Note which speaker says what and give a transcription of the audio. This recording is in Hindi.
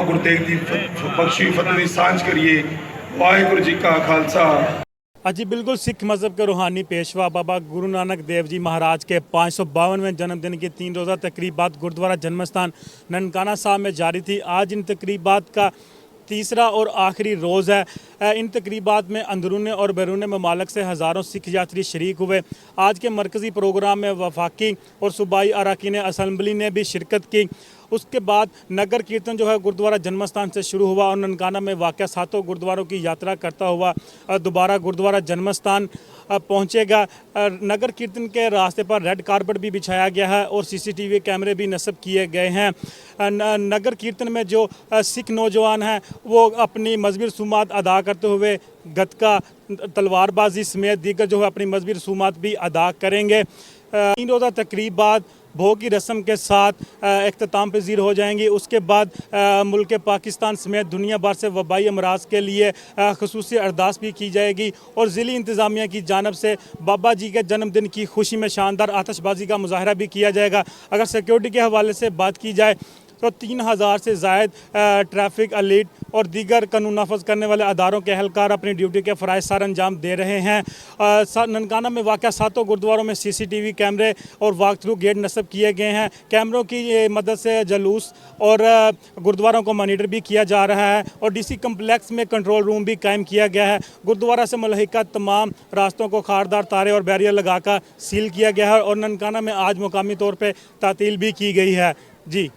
Speaker 1: गुरु तेग दी बख्शी फतेह दी सांझ करिए। वाहिगुरू जी का खालसा।
Speaker 2: जी बिल्कुल, सिख मज़हब के रूहानी पेशवा बाबा गुरु नानक देव जी महाराज के 552वें जन्मदिन की 3 रोज़ा तकरीबात गुरुद्वारा जन्मस्थान ननकाना साहब में जारी थी। आज इन तकरीबात का तीसरा और आखिरी रोज़ है। इन तकरीबात में अंदरूनी और बैरून ममालिक से हज़ारों सिख यात्री शरीक हुए। आज के मरकज़ी प्रोग्राम में वफाकी और सूबाई अरकान असम्बली ने भी शिरकत की। उसके बाद नगर कीर्तन जो है गुरुद्वारा जन्मस्थान से शुरू हुआ और ननकाना में वाक़ 7 गुरुद्वारों की यात्रा करता हुआ दोबारा गुरुद्वारा जन्मस्थान पहुंचेगा। नगर कीर्तन के रास्ते पर रेड कारपेट भी बिछाया गया है और सीसीटीवी कैमरे भी नस्ब किए गए हैं। नगर कीर्तन में जो सिख नौजवान हैं वो अपनी मजहबी रसूमात अदा करते हुए गतका, तलवारबाजी समेत दीगर जो है अपनी मजहबी रसूमात भी अदा करेंगे। 3 रोज़ा तकरीबात भोग की रस्म के साथ अख्ताम पज़ीर हो जाएंगी। उसके बाद मुल्क पाकिस्तान समेत दुनिया भर से वबाई अमराज के लिए ख़ुसूसी अरदास भी की जाएगी और ज़िली इंतज़ामिया की जानब से बाबा जी के जन्मदिन की खुशी में शानदार आतिशबाजी का मुजाहरा भी किया जाएगा। अगर सिक्योरिटी के हवाले से बात की जाए तो 3000 से ज़ायद ट्रैफिक अलीट और दीगर कानून नाफज करने वाले अदारों के अहलकार अपनी ड्यूटी के फ़राइज़ सर अंजाम दे रहे हैं। ननकाना में वाक़ 7 गुरुद्वारों में CCTV कैमरे और वाक थ्रू गेट नस्ब किए गए हैं। कैमरों की मदद से जलूस और गुरुद्वारों को मॉनिटर भी किया जा रहा है और DC कम्प्लेक्स में कंट्रोल रूम भी कायम किया गया है। गुरुद्वारा से मुल्हिका तमाम रास्तों को खारदार तारे और बैरियर लगाकर सील किया गया है और ननकाना में आज मुकामी तौर पर तातील भी की गई है। जी।